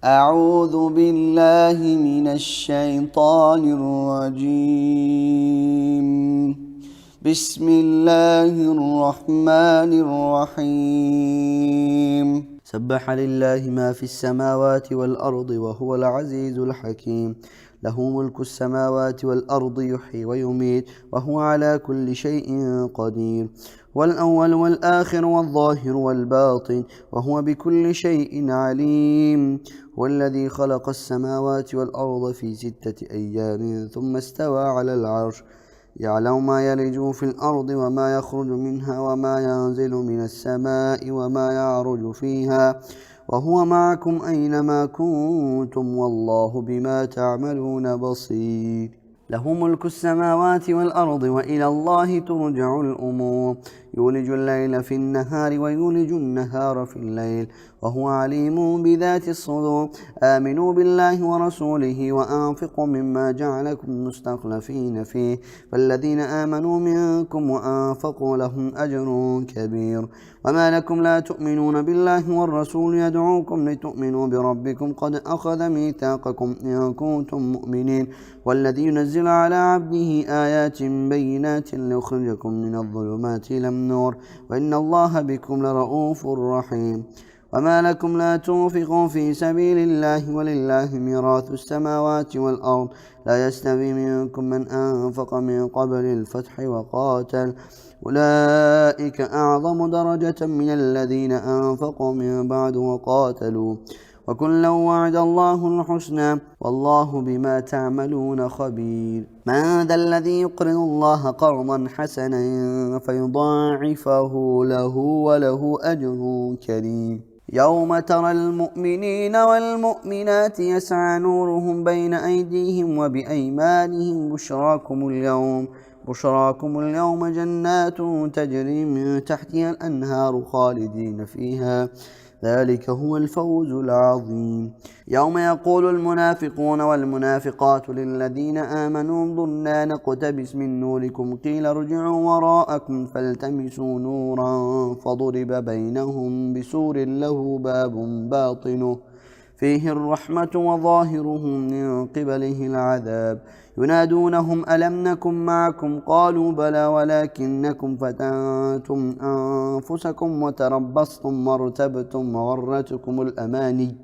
أعوذ بالله من الشيطان الرجيم. بسم الله الرحمن الرحيم. سبح لله ما في السماوات والأرض وهو العزيز الحكيم. له ملك السماوات والأرض يحيي ويميت وهو على كل شيء قدير. والأول والآخر والظاهر والباطن وهو بكل شيء عليم. هو الذي خلق السماوات والأرض في 6 أيام ثم استوى على العرش يعلم ما يلج في الأرض وما يخرج منها وما ينزل من السماء وما يعرج فيها وهو معكم أينما كنتم والله بما تعملون بصير. له ملك السماوات والأرض وإلى الله ترجع الأمور. يولج الليل في النهار ويولج النهار في الليل وهو عليم بذات الصدور. آمنوا بالله ورسوله وأنفقوا مما جعلكم مستخلفين فيه فالذين آمنوا منكم وأنفقوا لهم أجر كبير. وما لكم لا تؤمنون بالله والرسول يدعوكم لتؤمنوا بربكم قد أخذ ميثاقكم إن كنتم مؤمنين والذي ينزل على عبده آيات بينات ليخرجكم من الظلمات إلى النور وإن الله بكم لرؤوف رحيم. وما لكم لا تنفقوا في سبيل الله ولله ميراث السماوات والأرض لا يستوي منكم من أنفق من قبل الفتح وقاتل أولئك أعظم درجة من الذين أنفقوا من بعد وقاتلوا وكلا وعد الله الحسنى والله بما تعملون خبير. من ذا الذي يقرض الله قرضا حسنا فيضاعفه له وله أجر كريم. يوم ترى المؤمنين والمؤمنات يسعى نورهم بين أيديهم وبأيمانهم بشراكم اليوم جنات تجري من تحتها الأنهار خالدين فيها ذلك هو الفوز العظيم. يوم يقول المنافقون والمنافقات للذين آمنوا انظرنا نقتبس من نوركم قيل ارجعوا وراءكم فالتمسوا نورا فضرب بينهم بسور له باب باطنه فيه الرحمة وظاهره من قبله العذاب ينادونهم ألم نكن معكم قالوا بلى ولكنكم فتنتم أنفسكم وتربصتم وارتبتم وغرتكم الأماني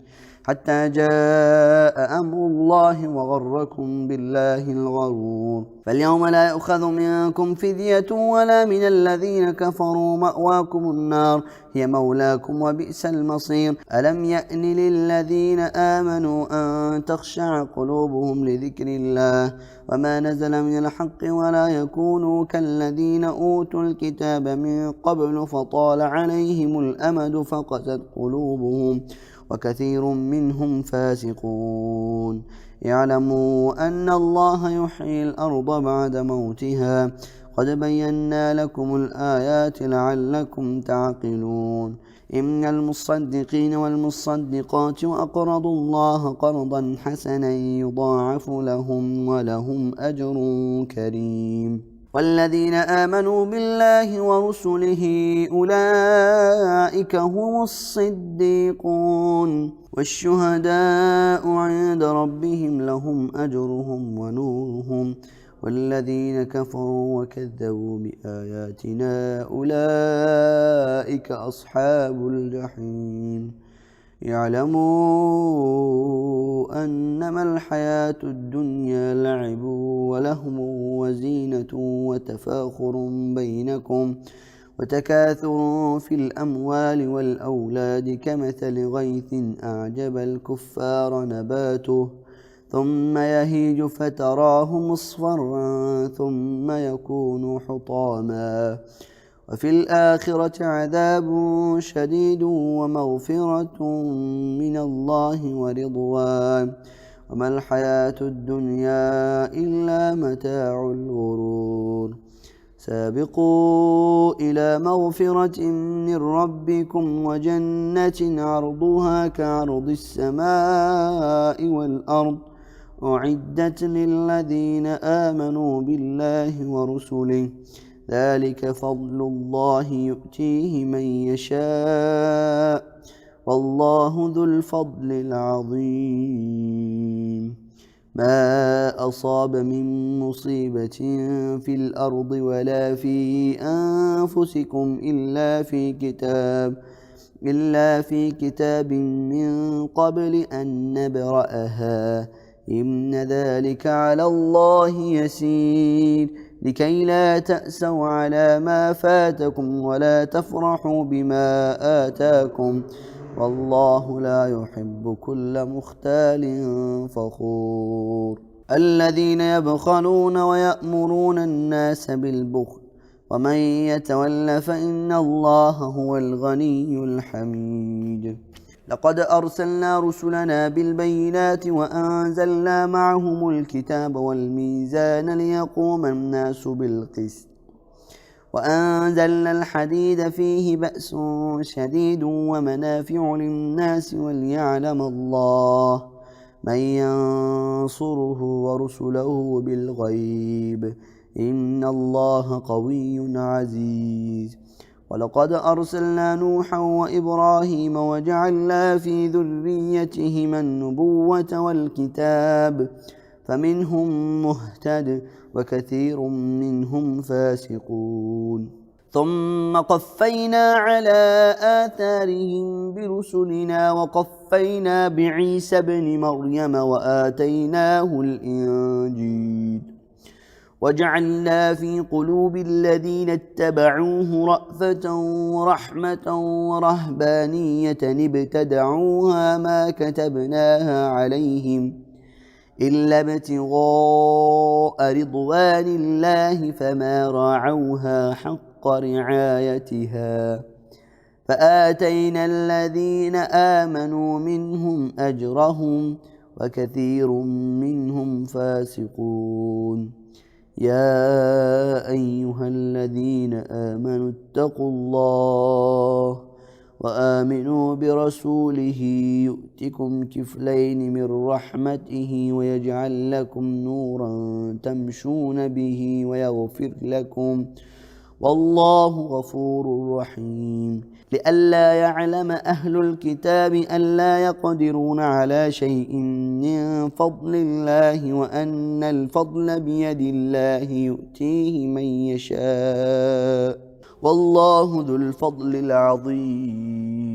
حتى جاء أمر الله وغركم بالله الغرور. فاليوم لا يؤخذ منكم فدية ولا من الذين كفروا مأواكم النار هي مولاكم وبئس المصير. ألم يأن للذين آمنوا أن تخشع قلوبهم لذكر الله وما نزل من الحق ولا يكونوا كالذين أوتوا الكتاب من قبل فطال عليهم الأمد فقست قلوبهم وكثير منهم فاسقون. اعلموا أن الله يحيي الأرض بعد موتها قد بينا لكم الآيات لعلكم تعقلون. إن المصدقين والمصدقات وأقرضوا الله قرضا حسنا يضاعف لهم ولهم أجر كريم. والذين آمنوا بالله ورسله أولئك هم الصديقون والشهداء عند ربهم لهم أجرهم ونورهم والذين كفروا وكذبوا بآياتنا أولئك أصحاب الجحيم. اعلموا أنما الحياة الدنيا لعب ولهو وزينة وتفاخر بينكم وتكاثر في الأموال والأولاد كمثل غيث أعجب الكفار نباته ثم يهيج فتراه مصفرا ثم يكون حطاما وفي الآخرة عذاب شديد ومغفرة من الله ورضوان وما الحياة الدنيا إلا متاع الغرور. سابقوا إلى مغفرة من ربكم وجنة عرضها كعرض السماء والأرض أعدت للذين آمنوا بالله ورسله ذلك فضل الله يؤتيه من يشاء والله ذو الفضل العظيم. ما أصاب من مصيبة في الأرض ولا في أنفسكم إلا في كتاب من قبل أن نبرأها إن ذلك على الله يسير لكي لا تأسوا على ما فاتكم ولا تفرحوا بما آتاكم والله لا يحب كل مختال فخور. الذين يبخلون ويأمرون الناس بالبخل ومن يتول فإن الله هو الغني الحميد. لقد أرسلنا رسلنا بالبينات وأنزلنا معهم الكتاب والميزان ليقوم الناس بالقسط وأنزلنا الحديد فيه بأس شديد ومنافع للناس وليعلم الله من ينصره ورسله بالغيب إن الله قوي عزيز. ولقد أرسلنا نوحا وإبراهيم وجعلنا في ذريتهما النبوة والكتاب فمنهم مهتد وكثير منهم فاسقون. ثم قفينا على آثارهم برسلنا وقفينا بعيسى ابن مريم وآتيناه الإنجيل وجعلنا في قلوب الذين اتبعوه رأفة ورحمة ورهبانية ابتدعوها ما كتبناها عليهم إلا ابتغاء رضوان الله فما راعوها حق رعايتها فآتينا الذين آمنوا منهم أجرهم وكثير منهم فاسقون. يا أيها الذين آمنوا اتقوا الله وآمنوا برسوله يؤتكم كفلين من رحمته ويجعل لكم نورا تمشون به ويغفر لكم والله غفور رحيم. لئلا يعلم أهل الكتاب ألا يقدرون على شيء من فضل الله وأن الفضل بيد الله يؤتيه من يشاء والله ذو الفضل العظيم.